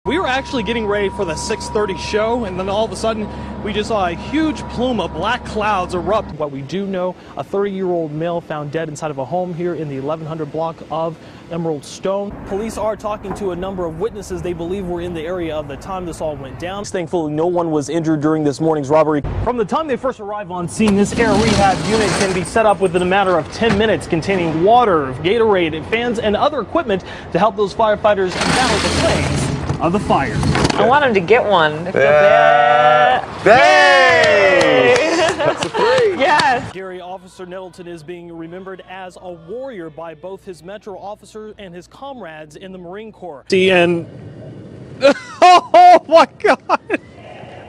We were actually getting ready for the 6:30 show, and then all of a sudden we just saw a huge plume of black clouds erupt. What we do know, a 30-year-old male found dead inside of a home here in the 1100 block of Emerald Stone. Police are talking to a number of witnesses they believe were in the area of the time this all went down. Thankfully, no one was injured during this morning's robbery. From the time they first arrive on scene, this air rehab unit can be set up within a matter of 10 minutes, containing water, Gatorade, fans, and other equipment to help those firefighters battle the flames of the fire. I want him to get one. That's a three. Yes. Gary Officer Nettleton is being remembered as a warrior by both his Metro officer and his comrades in the Marine Corps. And oh my God!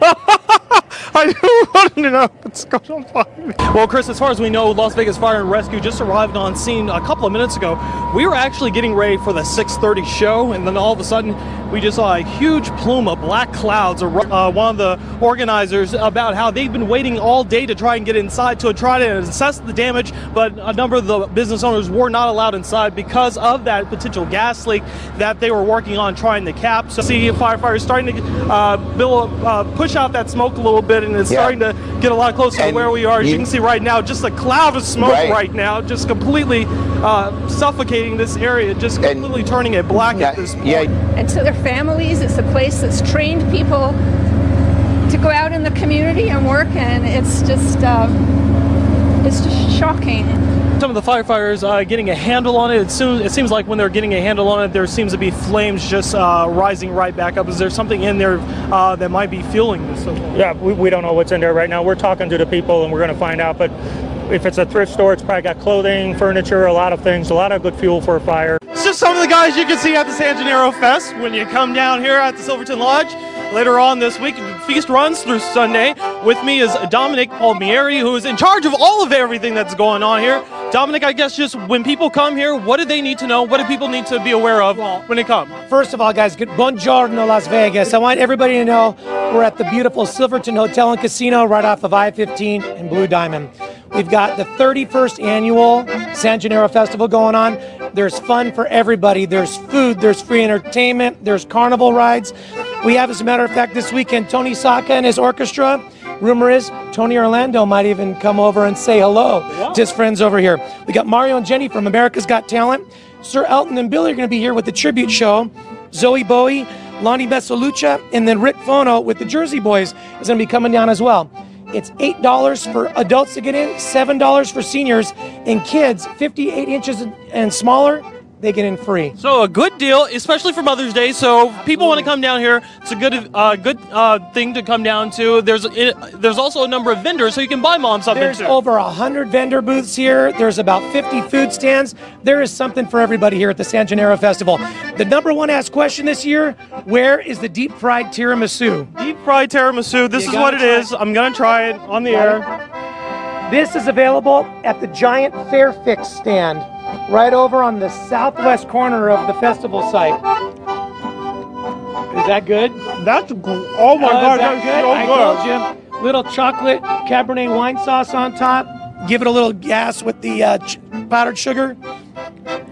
I want to know what's going on. Well, Chris, as far as we know, Las Vegas Fire and Rescue just arrived on scene a couple of minutes ago. We were actually getting ready for the 6:30 show, and then all of a sudden we just saw a huge plume of black clouds. One of the organizers about how they've been waiting all day to try and get inside to try to assess the damage, but a number of the business owners were not allowed inside because of that potential gas leak that they were working on trying to cap. So see firefighters starting to push out that smoke a little bit, and it's starting to get a lot closer to where we are. As you can see right now, just a cloud of smoke right now, just completely suffocating this area, just completely turning it black at this point. And to their families, it's a place that's trained people to go out in the community and work, and it's just shocking. Some of the firefighters getting a handle on it. It seems like when they're getting a handle on it, there seems to be flames just rising right back up. Is there something in there that might be fueling this? Yeah, we don't know what's in there right now. We're talking to the people and we're going to find out. But if it's a thrift store, it's probably got clothing, furniture, a lot of things, a lot of good fuel for a fire. It's just some of the guys you can see at the San Gennaro Fest when you come down here at the Silverton Lodge. Later on this week, the feast runs through Sunday. With me is Dominic Palmieri, who is in charge of all of everything that's going on here. Dominic, I guess just when people come here, what do they need to know? What do people need to be aware of when they come? First of all, guys, good buongiorno, Las Vegas. I want everybody to know we're at the beautiful Silverton Hotel and Casino right off of I-15 and Blue Diamond. We've got the 31st annual San Gennaro Festival going on. There's fun for everybody. There's food, there's free entertainment, there's carnival rides. We have, as a matter of fact, this weekend, Tony Saka and his orchestra. Rumor is Tony Orlando might even come over and say hello to his friends over here. We got Mario and Jenny from America's Got Talent. Sir Elton and Billy are going to be here with the tribute show. Zoe Bowie, Lonnie Besoluccia, and then Rick Fono with the Jersey Boys is going to be coming down as well. It's $8 for adults to get in, $7 for seniors, and kids 58 inches and smaller, they get in free. So a good deal, especially for Mother's Day. So if people want to come down here, it's a good thing to come down to. There's also a number of vendors, so you can buy mom something too. There's over 100 vendor booths here. There's about 50 food stands. There is something for everybody here at the San Gennaro Festival. The number one asked question this year, where is the deep fried tiramisu? Deep fried tiramisu, this is what it is. I'm going to try it on the air. This is available at the giant Fairfix stand, right over on the southwest corner of the festival site. Is that good? That's oh my God, that's good. so I told you. Little chocolate Cabernet wine sauce on top. Give it a little gas with the powdered sugar.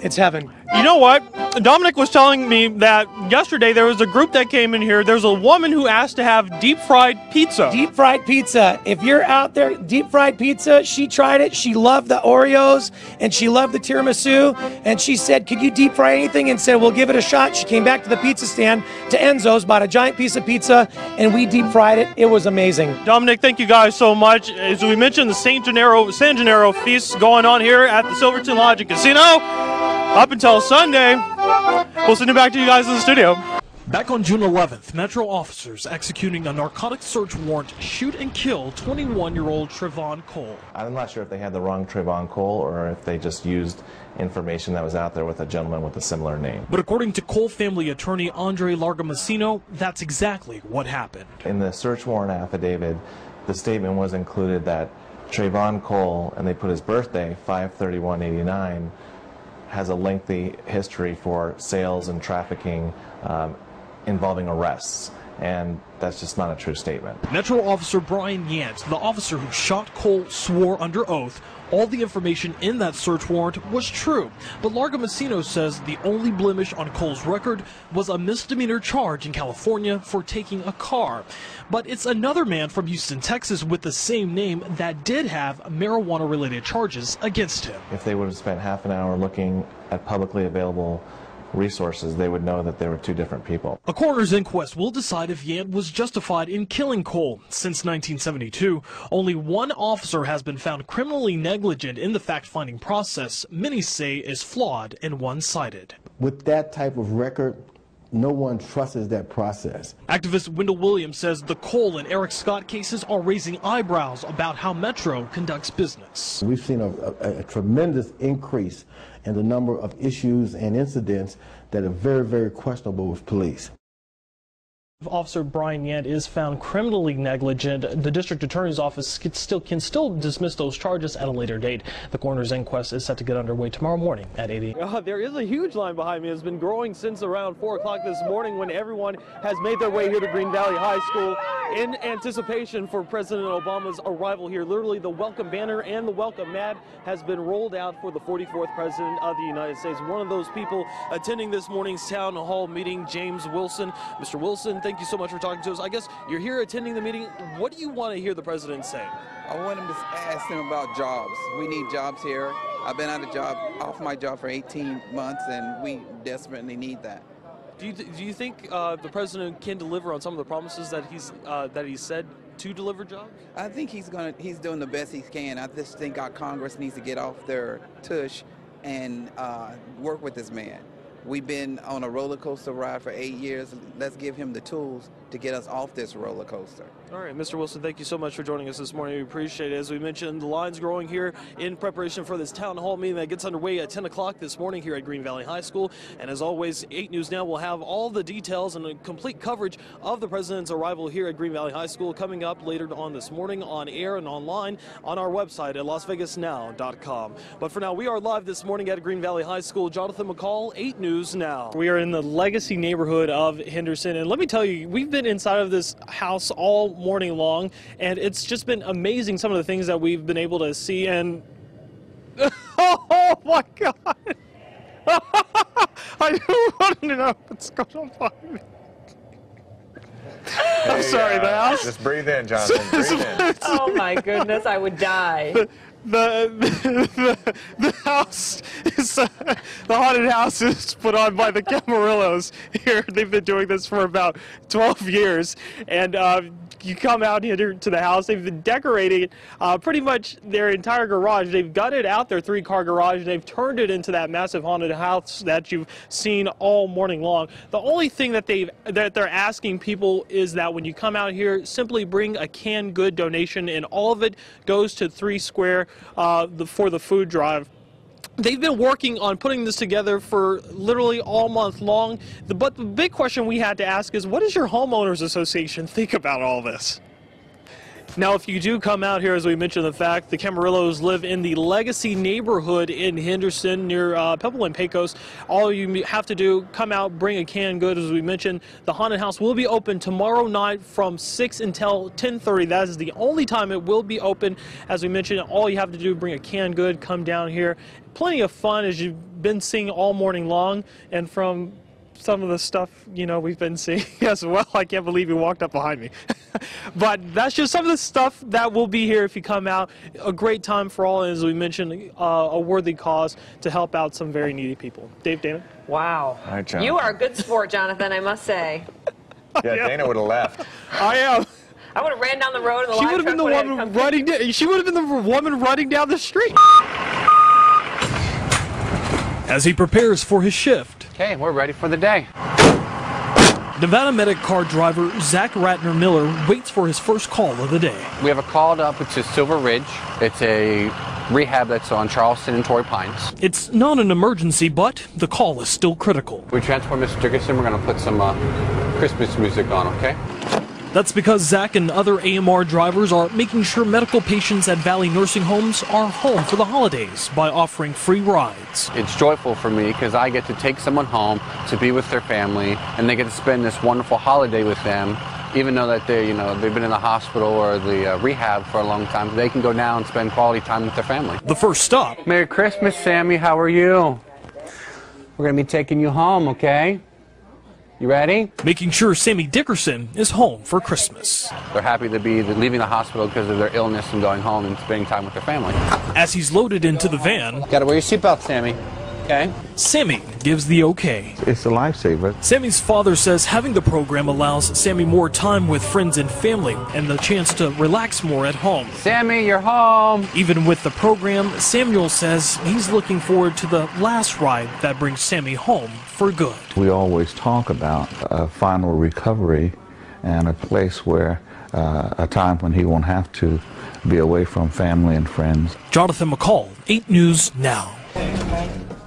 It's heaven. You know what? Dominic was telling me that yesterday there was a group that came in here. There's a woman who asked to have deep fried pizza. Deep fried pizza. If you're out there, deep fried pizza, she tried it. She loved the Oreos and she loved the tiramisu. And she said, could you deep fry anything? And said, we'll give it a shot. She came back to the pizza stand, to Enzo's, bought a giant piece of pizza, and we deep fried it. It was amazing. Dominic, thank you guys so much. As we mentioned, the San Gennaro feast going on here at the Silverton Lodge and Casino up until Sunday. We'll send it back to you guys in the studio. Back on June 11th, Metro officers executing a narcotics search warrant shoot and kill 21-year-old Trayvon Cole. I'm not sure if they had the wrong Trayvon Cole or if they just used information that was out there with a gentleman with a similar name. But according to Cole family attorney Andre Largomasino, that's exactly what happened. In the search warrant affidavit, the statement was included that Trayvon Cole, and they put his birthday, 5/31/89, has a lengthy history for sales and trafficking involving arrests. and that's just not a true statement. Metro Officer Brian Yant, the officer who shot Cole, swore under oath all the information in that search warrant was true. But Largo Messino says the only blemish on Cole's record was a misdemeanor charge in California for taking a car. But it's another man from Houston, Texas with the same name that did have marijuana-related charges against him. If they would have spent half an hour looking at publicly available resources, they would know that they were two different people. A coroner's inquest will decide if Yant was justified in killing Cole. Since 1972, only one officer has been found criminally negligent in the fact-finding process many say is flawed and one-sided. With that type of record, no one trusts that process. Activist Wendell Williams says the Cole and Eric Scott cases are raising eyebrows about how Metro conducts business. We've seen a tremendous increase in the number of issues and incidents that are very, very questionable with police. If Officer Brian Yant is found criminally negligent, the district attorney's office can still dismiss those charges at a later date. The coroner's inquest is set to get underway tomorrow morning at 8 a.m. There is a huge line behind me. It's been growing since around 4 o'clock this morning when everyone has made their way here to Green Valley High School in anticipation for President Obama's arrival here. Literally, the welcome banner and the welcome mat has been rolled out for the 44th President of the United States. One of those people attending this morning's town hall meeting, James Wilson. Mr. Wilson, thank you so much for talking to us. I guess you're here attending the meeting. What do you want to hear the president say? I want him to ask him about jobs. We need jobs here. I've been off my job for 18 months, and we desperately need that. Do you think the president can deliver on some of the promises that he's said to deliver jobs? I think he's doing the best he can. I just think our Congress needs to get off their tush and work with this man. We've been on a roller coaster ride for 8 years. Let's give him the tools to get us off this roller coaster. All right, Mr. Wilson, thank you so much for joining us this morning. We appreciate it. As we mentioned, the line's growing here in preparation for this town hall meeting that gets underway at 10 o'clock this morning here at Green Valley High School. And as always, 8 News Now will have all the details and a complete coverage of the president's arrival here at Green Valley High School coming up later on this morning on air and online on our website at lasvegasnow.com. But for now, we are live this morning at Green Valley High School. Jonathan McCall, 8 News Now. We are in the Legacy neighborhood of Henderson, and let me tell you, we've been inside of this house all morning long, and it's just been amazing some of the things that we've been able to see. And oh my God, I don't want to know what's going on behind me. I'm sorry, the house. Just breathe in, Jonathan. Breathe in. Oh my goodness, I would die. The house is the haunted house is put on by the Camarillos here. They've been doing this for about 12 years, and you come out here to the house. They've been decorating pretty much their entire garage. They've gutted out their 3-car garage. They've turned it into that massive haunted house that you've seen all morning long. The only thing that they're asking people is that when you come out here, simply bring a canned good donation, and all of it goes to 3 Square for the food drive. They've been working on putting this together for literally all month long. But the big question we had to ask is, what does your homeowners association think about all this? Now, if you do come out here, as we mentioned the fact, the Camarillos live in the Legacy neighborhood in Henderson near Pebble and Pecos. All you have to do, come out, bring a canned good. As we mentioned, the haunted house will be open tomorrow night from 6 until 10:30. That is the only time it will be open. As we mentioned, all you have to do, bring a canned good, come down here. Plenty of fun, as you've been seeing all morning long, and from some of the stuff, you know, we've been seeing as well. I can't believe you walked up behind me. But that's just some of the stuff that will be here if you come out. A great time for all, and as we mentioned, a worthy cause to help out some very needy people. Dave, Dana? Wow. All right, you are a good sport, Jonathan, I must say. Yeah, Dana would have left. I am. I would have ran down the road and the She would have been the woman running down. She would have been the woman running down the street. As he prepares for his shift. Okay, we're ready for the day. Nevada medic car driver Zach Ratner Miller waits for his first call of the day. We have a call up to Silver Ridge. It's a rehab that's on Charleston and Torrey Pines. It's not an emergency, but the call is still critical. We transport Mr. Dickerson. We're going to put some Christmas music on, okay? That's because Zach and other AMR drivers are making sure medical patients at Valley nursing homes are home for the holidays by offering free rides. It's joyful for me because I get to take someone home to be with their family, and they get to spend this wonderful holiday with them even though that they've been in the hospital or the rehab for a long time, they can go now and spend quality time with their family. The first stop. Merry Christmas, Sammy. How are you? We're going to be taking you home, okay? You ready? Making sure Sammy Dickerson is home for Christmas. They're happy to be leaving the hospital because of their illness and going home and spending time with their family. As he's loaded into the van, Got to wear your seatbelt, Sammy. Okay? Sammy gives the okay. It's a lifesaver. Sammy's father says having the program allows Sammy more time with friends and family and the chance to relax more at home. Sammy, you're home. Even with the program, Samuel says he's looking forward to the last ride that brings Sammy home for good. We always talk about a final recovery and a place where a time when he won't have to be away from family and friends. Jonathan McCall, 8 News Now.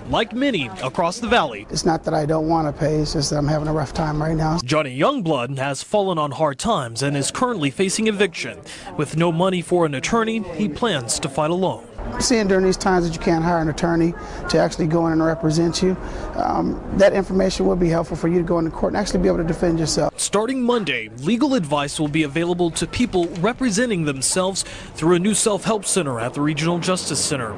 Like many across the valley, it's not that I don't want to pay, it's just that I'm having a rough time right now. Johnny Youngblood has fallen on hard times and is currently facing eviction. With no money for an attorney, he plans to fight alone. Seeing during these times that you can't hire an attorney to actually go in and represent you, that information would be helpful for you to go into court and actually be able to defend yourself. Starting Monday, legal advice will be available to people representing themselves through a new self-help center at the Regional Justice Center.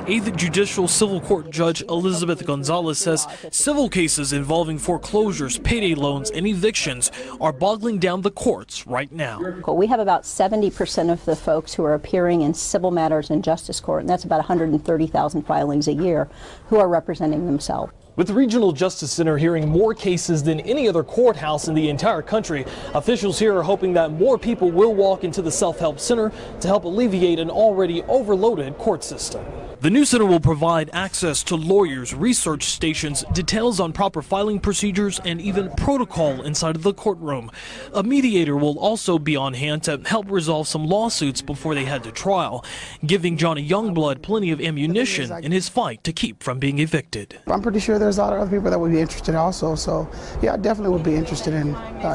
8th Judicial Civil Court Judge Elizabeth Gonzalez says civil cases involving foreclosures, payday loans, and evictions are boggling down the courts right now. We have about 70% of the folks who are appearing in civil matters in justice court, and that's about 130,000 filings a year, who are representing themselves. With the Regional Justice Center hearing more cases than any other courthouse in the entire country, officials here are hoping that more people will walk into the self-help center to help alleviate an already overloaded court system. The new center will provide access to lawyers, research stations, details on proper filing procedures, and even protocol inside of the courtroom. A mediator will also be on hand to help resolve some lawsuits before they head to trial, giving Johnny Youngblood plenty of ammunition in his fight to keep from being evicted. I'm pretty sure there's a lot of other people that would be interested also, so yeah, I definitely would be interested in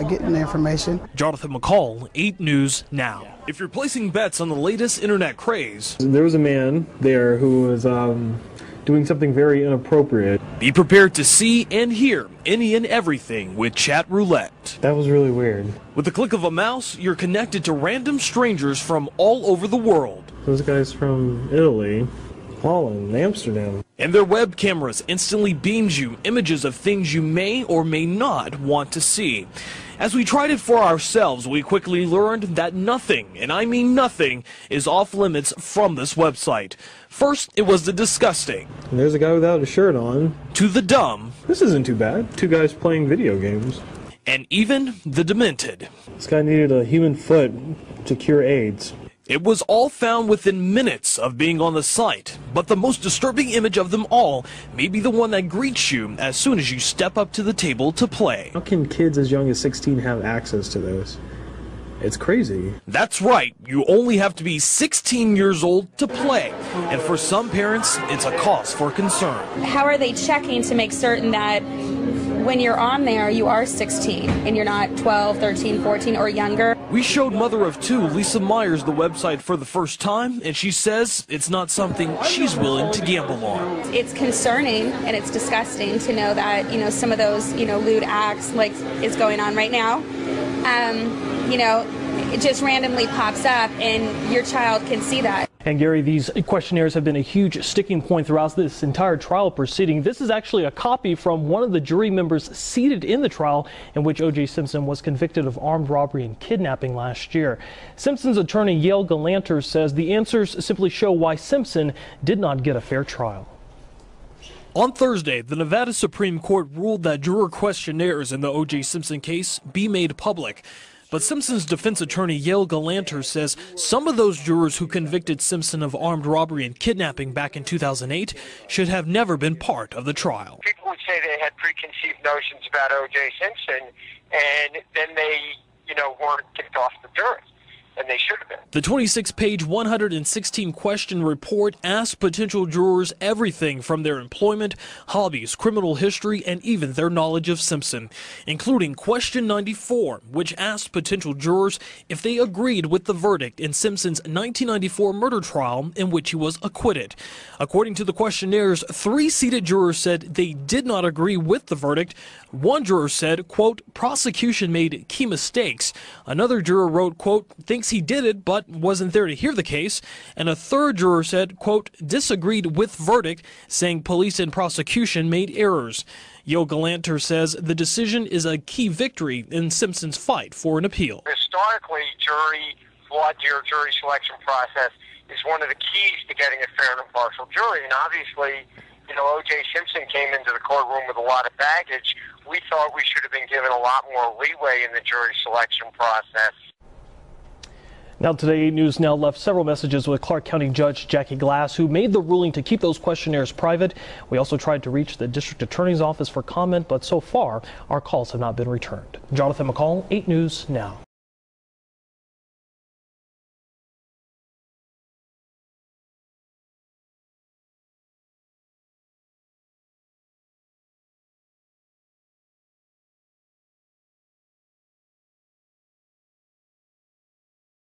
getting the information. Jonathan McCall, 8 News Now. If you're placing bets on the latest internet craze, there was a man there who was doing something very inappropriate. Be prepared to see and hear any and everything with Chat Roulette. That was really weird. With the click of a mouse, you're connected to random strangers from all over the world. Those guys from Italy, Holland, Amsterdam. And their web cameras instantly beams you images of things you may or may not want to see. As we tried it for ourselves, we quickly learned that nothing, and I mean nothing, is off limits from this website. First, it was the disgusting. And there's a guy without a shirt on. To the dumb. This isn't too bad. 2 guys playing video games. And even the demented. This guy needed a human foot to cure AIDS. It was all found within minutes of being on the site, but the most disturbing image of them all may be the one that greets you as soon as you step up to the table to play. How can kids as young as 16 have access to those? It's crazy. That's right, you only have to be 16 years old to play, and for some parents, it's a cause for concern. How are they checking to make certain that when you're on there, you are 16 and you're not 12, 13, 14 or younger? We showed mother of 2, Lisa Myers, the website for the first time, and she says it's not something she's willing to gamble on. It's concerning and it's disgusting to know that, some of those, lewd acts like is going on right now. It just randomly pops up and your child can see that. And Gary, these questionnaires have been a huge sticking point throughout this entire trial proceeding. This is actually a copy from one of the jury members seated in the trial in which O.J. Simpson was convicted of armed robbery and kidnapping last year. Simpson's attorney, Yale Galanter, says the answers simply show why Simpson did not get a fair trial. On Thursday, the Nevada Supreme Court ruled that juror questionnaires in the O.J. Simpson case be made public. But Simpson's defense attorney, Yale Galanter, says some of those jurors who convicted Simpson of armed robbery and kidnapping back in 2008 should have never been part of the trial. People would say they had preconceived notions about O.J. Simpson, and then they, weren't kicked off the jury. and they should have been. The 26-page, 116-question report asked potential jurors everything from their employment, hobbies, criminal history, and even their knowledge of Simpson, including question 94, which asked potential jurors if they agreed with the verdict in Simpson's 1994 murder trial in which he was acquitted. According to the questionnaires, 3 seated jurors said they did not agree with the verdict. One juror said, quote, prosecution made key mistakes. Another juror wrote, quote, thinks he did it but wasn't there to hear the case. And a third juror said, quote, disagreed with verdict, saying police and prosecution made errors. Yo Galanter says the decision is a key victory in Simpson's fight for an appeal. Historically, flawed jury selection process is one of the keys to getting a fair and impartial jury. And obviously, you know, O.J. Simpson came into the courtroom with a lot of baggage. We thought we should have been given a lot more leeway in the jury selection process. Now today, News Now left several messages with Clark County Judge Jackie Glass, who made the ruling to keep those questionnaires private. We also tried to reach the district attorney's office for comment, but so far our calls have not been returned. Jonathan McCall, 8 News Now.